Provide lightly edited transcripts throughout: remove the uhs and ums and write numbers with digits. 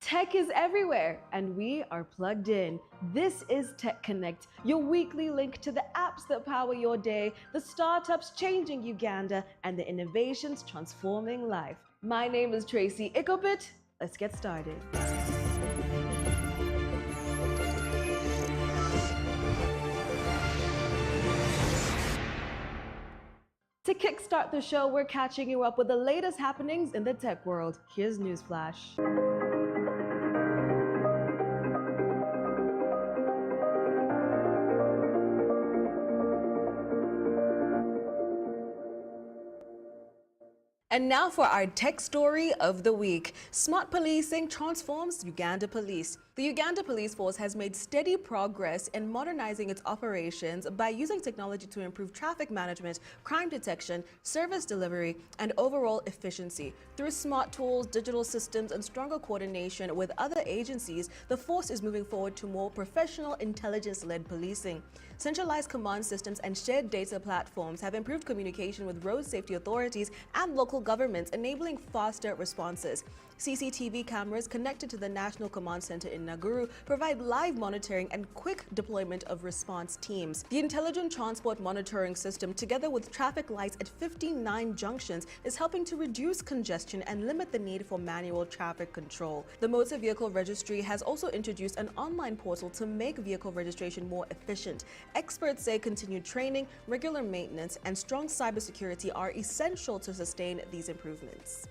Tech is everywhere, and we are plugged in. This is Tech Connect, your weekly link to the apps that power your day, the startups changing Uganda, and the innovations transforming life. My name is Tracy Ikobit. Let's get started. To kickstart the show, we're catching you up with the latest happenings in the tech world. Here's Newsflash. And now for our tech story of the week. Smart policing transforms Uganda Police. The Uganda Police Force has made steady progress in modernizing its operations by using technology to improve traffic management, crime detection, service delivery, and overall efficiency. Through smart tools, digital systems, and stronger coordination with other agencies, the force is moving forward to more professional, intelligence-led policing. Centralized command systems and shared data platforms have improved communication with road safety authorities and local governments, enabling faster responses. CCTV cameras connected to the National Command Center in Naguru provide live monitoring and quick deployment of response teams. The Intelligent Transport Monitoring System, together with traffic lights at 59 junctions, is helping to reduce congestion and limit the need for manual traffic control. The Motor Vehicle Registry has also introduced an online portal to make vehicle registration more efficient. Experts say continued training, regular maintenance, and strong cybersecurity are essential to sustain these improvements.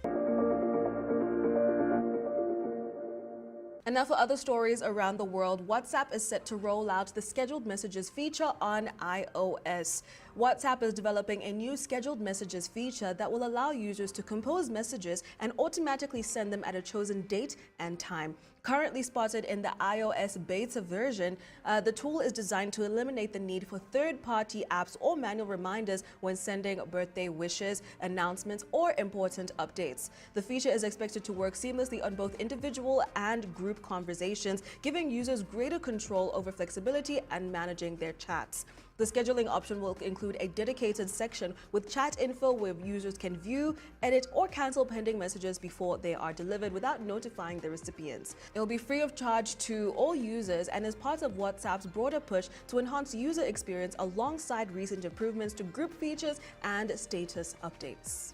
And now for other stories around the world, WhatsApp is set to roll out the scheduled messages feature on iOS. WhatsApp is developing a new scheduled messages feature that will allow users to compose messages and automatically send them at a chosen date and time. Currently spotted in the iOS beta version, the tool is designed to eliminate the need for third-party apps or manual reminders when sending birthday wishes, announcements, or important updates. The feature is expected to work seamlessly on both individual and group conversations, giving users greater control over flexibility and managing their chats. The scheduling option will include a dedicated section with chat info where users can view, edit, or cancel pending messages before they are delivered without notifying the recipients. It will be free of charge to all users and is part of WhatsApp's broader push to enhance user experience alongside recent improvements to group features and status updates.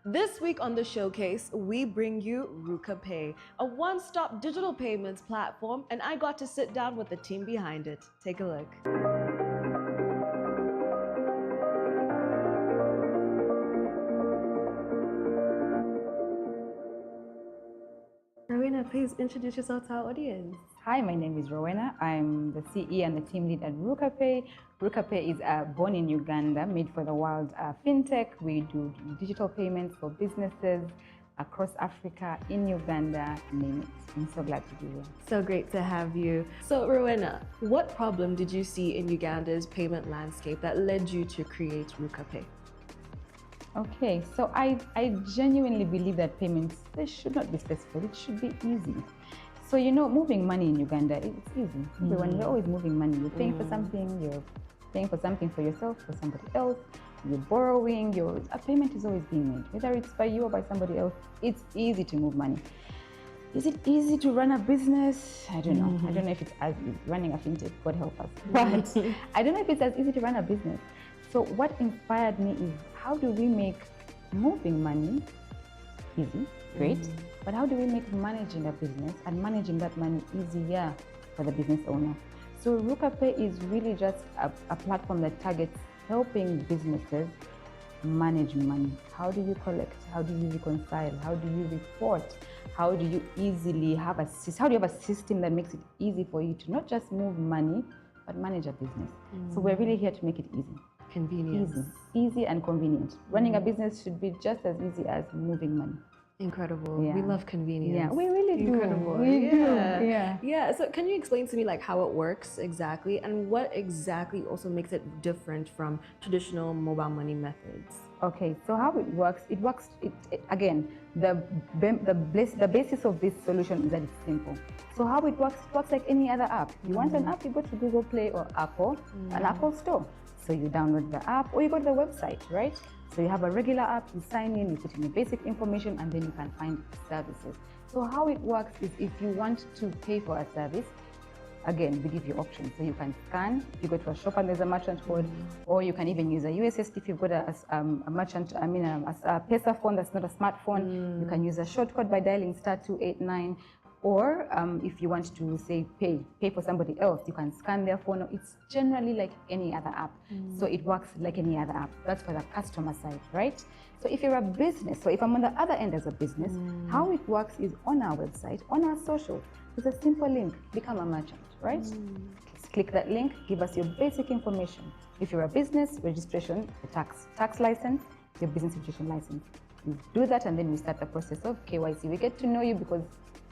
This week on the showcase, we bring you RukaPay, a one-stop digital payments platform, and I got to sit down with the team behind it. Take a look. Rowena, please introduce yourself to our audience. Hi, my name is Rowena. I'm the CE and the team lead at RukaPay. RukaPay is born in Uganda, made for the world fintech. We do digital payments for businesses across Africa, in Uganda, name it. I'm so glad to be here. So great to have you. So Rowena, what problem did you see in Uganda's payment landscape that led you to create RukaPay? Okay, so I genuinely believe that payments, they should not be stressful. It should be easy. So, you know, moving money in Uganda, it's easy. When you're always moving money, you're paying for something, you're paying for something for yourself, for somebody else, you're borrowing, a payment is always being made. Whether it's by you or by somebody else, it's easy to move money. Is it easy to run a business? I don't know. I don't know if it's as easy. Running a fintech, God help us. But I don't know if it's as easy to run a business. So what inspired me is, how do we make moving money easy? Great. But how do we make managing a business and managing that money easier for the business owner? So RukaPay is really just a platform that targets helping businesses manage money. How do you collect? How do you reconcile? How do you report? How do you easily have a system that makes it easy for you to not just move money, but manage a business? So we're really here to make it easy. Convenience. Easy and convenient. Running a business should be just as easy as moving money. Incredible. Yeah. We love convenience. Yeah, we really do. Incredible. We do. Yeah. So can you explain to me like how it works exactly and what exactly also makes it different from traditional mobile money methods? Okay, so how it works, again, the basis of this solution is that it's simple. So how it works like any other app. You want an app, you go to Google Play or Apple, an Apple store. So you download the app or you go to the website, right? So you have a regular app, you sign in, you put in your basic information, and then you can find services. So how it works is if you want to pay for a service, again, we give you options. So you can scan, if you go to a shop and there's a merchant code, or you can even use a USSD if you've got a merchant, a Pesa phone that's not a smartphone. You can use a short code by dialing *289. Or if you want to say pay for somebody else, you can scan their phone. It's generally like any other app. So it works like any other app. That's for the customer side, right? So if you're a business, so if I'm on the other end as a business, how it works is on our website, on our socials, there's a simple link, become a merchant, right? Click that link, give us your basic information. If you're a business, registration, the tax license, your business registration license. You do that and then we start the process of KYC. We get to know you because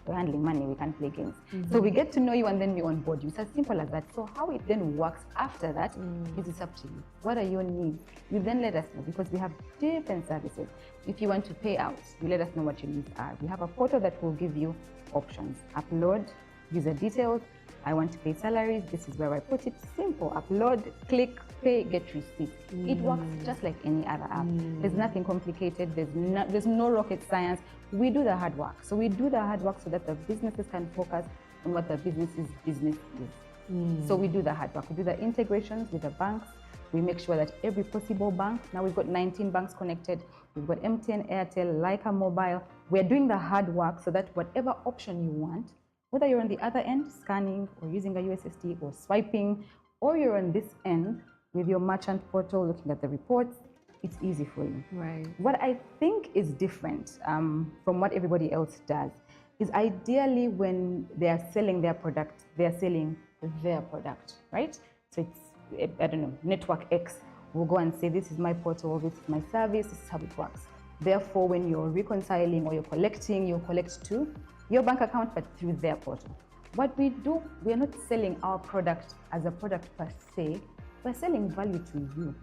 we're handling money, we can't play games. So we get to know you and then we onboard you. It's as simple as that. So how it then works after that is it's up to you. What are your needs? You then let us know because we have different services. If you want to pay out, you let us know what your needs are. We have a portal that will give you options. Upload, user details. I want to pay salaries. This is where I put it. Simple. Upload, click, pay, get receipt. It works just like any other app. There's nothing complicated. There's no rocket science. We do the hard work. So we do the hard work so that the businesses can focus on what the business's business is. So we do the hard work. We do the integrations with the banks. We make sure that every possible bank, now we've got 19 banks connected. We've got MTN, Airtel, Leica Mobile. We're doing the hard work so that whatever option you want, whether you're on the other end, scanning or using a USSD or swiping, or you're on this end with your merchant portal looking at the reports, it's easy for you. Right. What I think is different from what everybody else does is ideally when they are selling their product, they're selling their product, right? So it's, I don't know, Network X will go and say, this is my portal, this is my service, this is how it works. Therefore, when you're reconciling or you're collecting, you collect to your bank account, but through their portal. What we do, we are not selling our product as a product per se, we're selling value to you.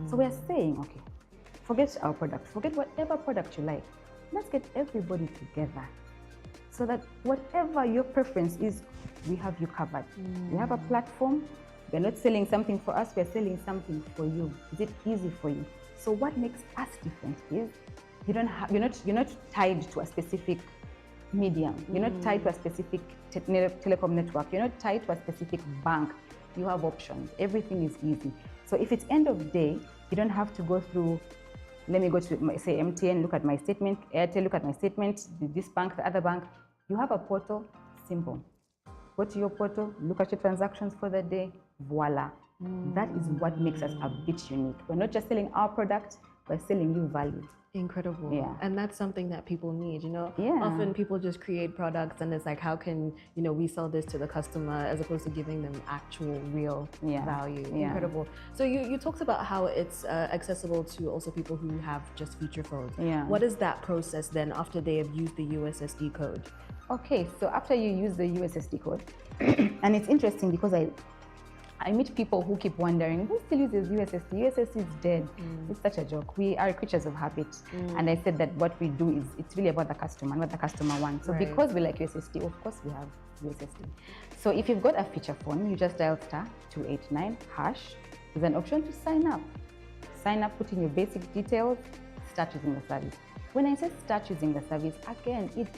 So we're saying, okay, forget our product, forget whatever product you like. Let's get everybody together so that whatever your preference is, we have you covered. We have a platform. We're not selling something for us, we're selling something for you. Is it easy for you? So what makes us different is you're not tied to a specific medium. You're not tied to a specific telecom network. You're not tied to a specific bank. You have options. Everything is easy. So if it's end of day, you don't have to go through, let me go to, say, MTN, look at my statement, Airtel, look at my statement, this bank, the other bank. You have a portal, simple. Go to your portal, look at your transactions for the day, voila. That is what makes us a bit unique. We're not just selling our product, we're selling you value. Incredible. Yeah. And that's something that people need, you know? Yeah. Often people just create products and it's like, how can, you know, we sell this to the customer as opposed to giving them actual real value. Incredible. So you talked about how it's accessible to also people who have just feature phones. What is that process then after they have used the USSD code? Okay, so after you use the USSD code, and it's interesting because I meet people who keep wondering, who still uses USSD? USSD is dead. It's such a joke. We are creatures of habit. And I said that what we do is, it's really about the customer and what the customer wants. So because we like USSD, of course we have USSD. So if you've got a feature phone, you just dial *289#. There's an option to sign up. Sign up, put in your basic details, start using the service. When I say start using the service, again, it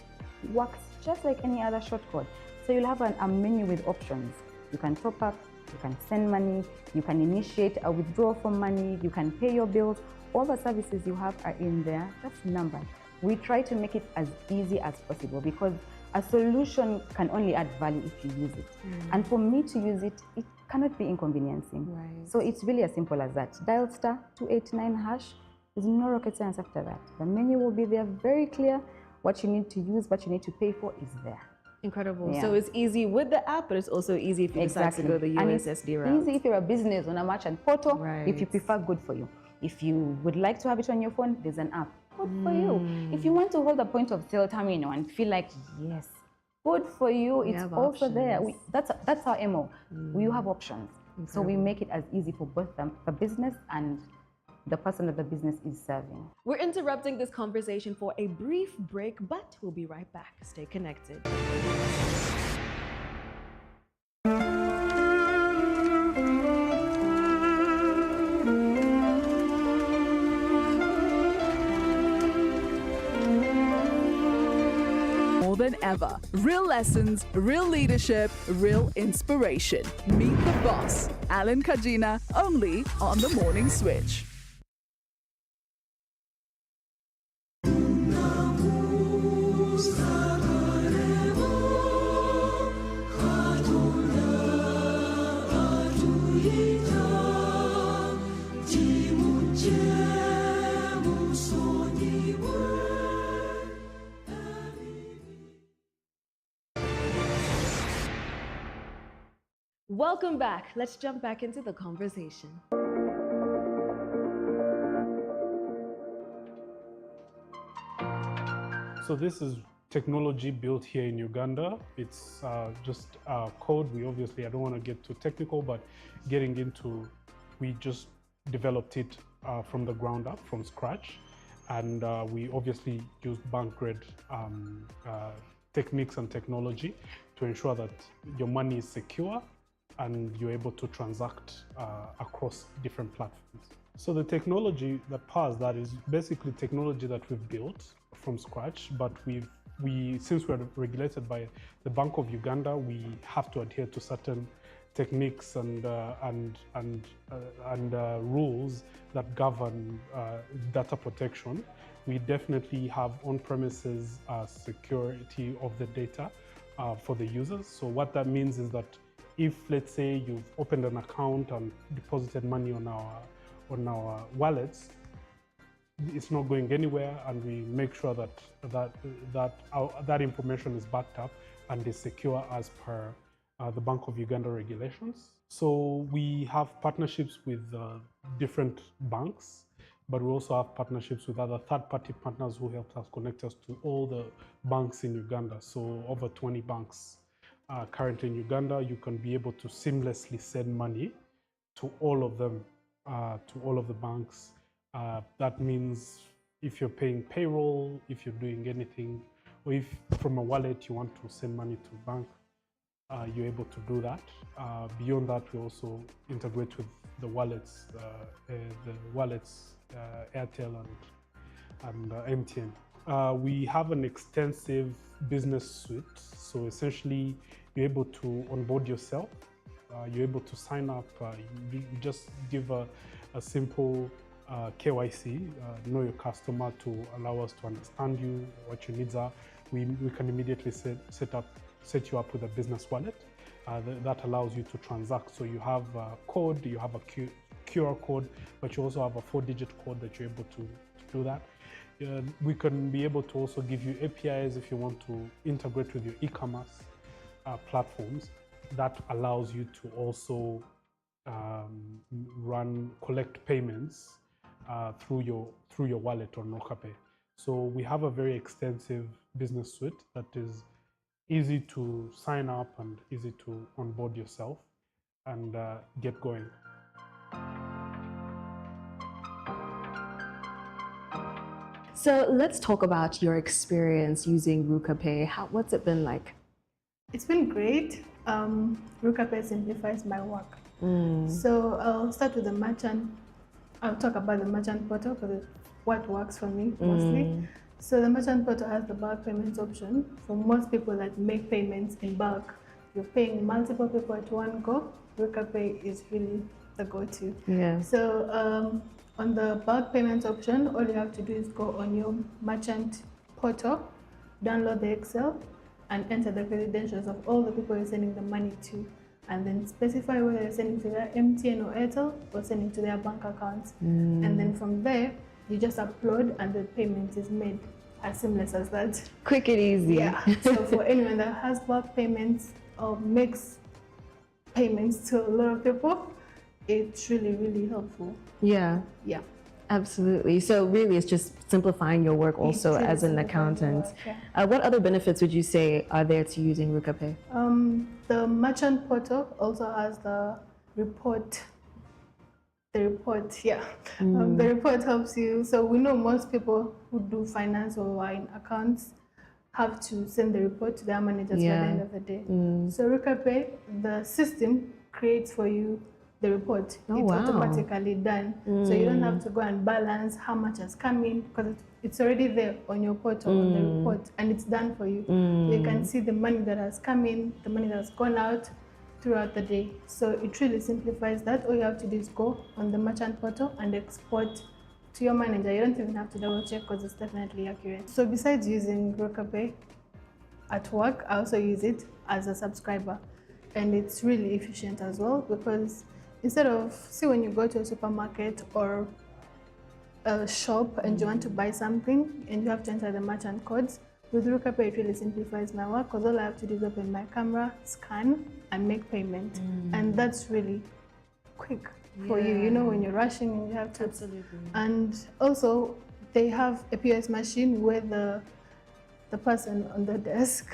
works just like any other shortcut. So you'll have a menu with options. You can top up, you can send money, you can initiate a withdrawal from money, you can pay your bills. All the services you have are in there, just numbered. We try to make it as easy as possible because a solution can only add value if you use it. And for me to use it, it cannot be inconveniencing. So it's really as simple as that. Dial *289#. There's no rocket science after that. The menu will be there, very clear. What you need to use, what you need to pay for is there. Incredible. So it's easy with the app, but it's also easy if you decide to go the USSD route. Easy if you're a business on a merchant portal. If you prefer, good for you. If you would like to have it on your phone, there's an app. Good for you. If you want to hold a point of sale terminal and feel like, yes, good for you, it's also there. That's our MO. We have options. So we make it as easy for both the business and the person that the business is serving. We're interrupting this conversation for a brief break, but we'll be right back. Stay connected. than ever. Real lessons, real leadership, real inspiration. Meet the boss, Alan Kajina, only on The Morning Switch. Welcome back. Let's jump back into the conversation. So this is technology built here in Uganda. It's just code. I don't want to get too technical, but we just developed it from the ground up, from scratch. And we obviously used bank grade techniques and technology to ensure that your money is secure and you're able to transact across different platforms. So the technology that powers that is basically technology that we've built from scratch, but since we're regulated by the Bank of Uganda, we have to adhere to certain techniques and rules that govern data protection. We definitely have on-premises security of the data for the users. So what that means is that if, let's say, you've opened an account and deposited money on our wallets, it's not going anywhere, and we make sure that information is backed up and is secure as per the Bank of Uganda regulations. So we have partnerships with different banks, but we also have partnerships with other third-party partners who help us connect us to all the banks in Uganda. So over 20 banks currently in Uganda. You can be able to seamlessly send money to all of them, to all of the banks. That means if you're paying payroll, if you're doing anything, or if from a wallet you want to send money to a bank, you're able to do that. Beyond that, we also integrate with the wallets, Airtel and MTN. We have an extensive business suite. So essentially, you're able to onboard yourself. You're able to sign up. You just give a simple KYC, know your customer, to allow us to understand you, what your needs are. We can immediately set you up with a business wallet that allows you to transact. So you have a code, you have a QR code, but you also have a 4-digit code that you're able to do that. We can be able to also give you APIs if you want to integrate with your e-commerce platforms. That allows you to also collect payments through your wallet on RukaPay. So we have a very extensive business suite that is easy to sign up and easy to onboard yourself and get going. So let's talk about your experience using RukaPay. What's it been like? It's been great. RukaPay simplifies my work. So I'll start with the merchant. I'll talk about the merchant portal because it's what works for me mostly. So the merchant portal has the bulk payments option. For most people that make payments in bulk, you're paying multiple people at one go. RukaPay is really the go-to. Yeah. So on the bulk payments option, all you have to do is go on your merchant portal, download the Excel, and enter the credentials of all the people you're sending the money to, and then specify whether you're sending to their MTN or Airtel or sending to their bank accounts. And then from there, you just upload and the payment is made. As seamless as that. Quick and easy. Yeah. So for anyone that has bulk payments or makes payments to a lot of people, it's really, really helpful. Yeah. Yeah. Absolutely. So really, it's just simplifying your work also as an accountant. What other benefits would you say are there to using RukaPay? The merchant portal also has the report. The report helps you. So we know most people who do finance or are in accounts have to send the report to their managers by the end of the day. So RukaPay, the system creates for you the report. Oh, It's wow. automatically done. So you don't have to go and balance how much has come in, because it's already there on your portal, on the report, and it's done for you. So you can see the money that has come in, the money that has gone out throughout the day. So it really simplifies that. All you have to do is go on the merchant portal and export to your manager. You don't even have to double check, because it's definitely accurate. So besides using RukaPay at work, I also use it as a subscriber, and it's really efficient as well, because instead of, see, when you go to a supermarket or a shop and you want to buy something and you have to enter the merchant codes, with RukaPay it really simplifies my work, because all I have to do is open my camera, scan, and make payment. And that's really quick for you, you know, when you're rushing and you have to. Absolutely. And also, they have a POS machine where the person on the desk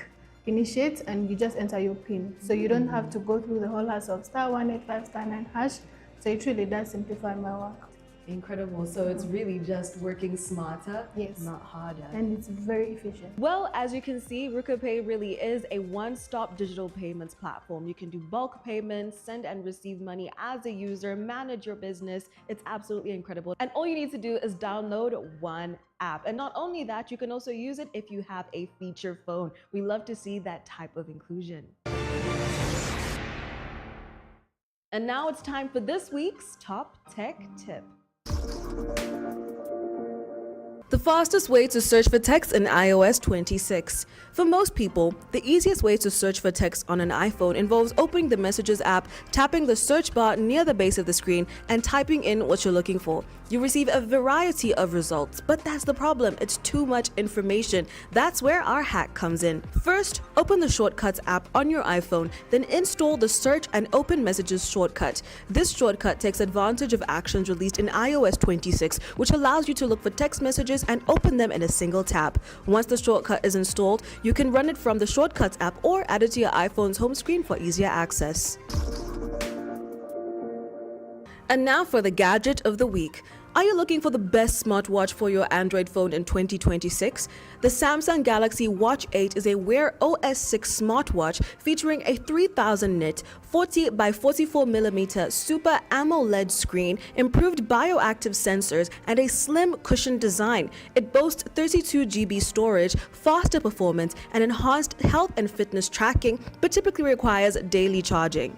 initiates, and you just enter your PIN. So you don't have to go through the whole hassle of *185 *9 hash. So it really does simplify my work. Incredible. So it's really just working smarter, Yes. not harder. And it's very efficient. Well, as you can see, RukaPay really is a one-stop digital payments platform. You can do bulk payments, send and receive money as a user, manage your business. It's absolutely incredible. And all you need to do is download one app. And not only that, you can also use it if you have a feature phone. We love to see that type of inclusion. And now it's time for this week's Top Tech Tip. The fastest way to search for text in iOS 26. For most people, the easiest way to search for text on an iPhone involves opening the Messages app, tapping the search bar near the base of the screen, and typing in what you're looking for. You receive a variety of results, but that's the problem. It's too much information. That's where our hack comes in. First, open the Shortcuts app on your iPhone, then install the Search and Open Messages shortcut. This shortcut takes advantage of actions released in iOS 26, which allows you to look for text messages and open them in a single tap. Once the shortcut is installed, you can run it from the Shortcuts app or add it to your iPhone's home screen for easier access. And now for the gadget of the week. Are you looking for the best smartwatch for your Android phone in 2026? The Samsung Galaxy Watch 8 is a Wear OS 6 smartwatch featuring a 3000 nit 40 by 44mm Super AMOLED screen, improved bioactive sensors, and a slim cushion design. It boasts 32 GB storage, faster performance, and enhanced health and fitness tracking, but typically requires daily charging.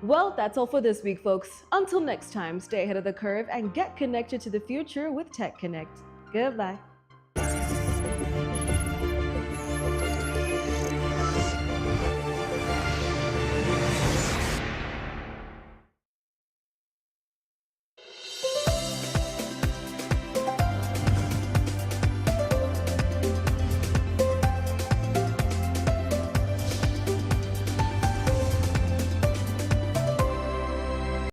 Well, that's all for this week, folks. Until next time, stay ahead of the curve and get connected to the future with Tech Connect. Goodbye.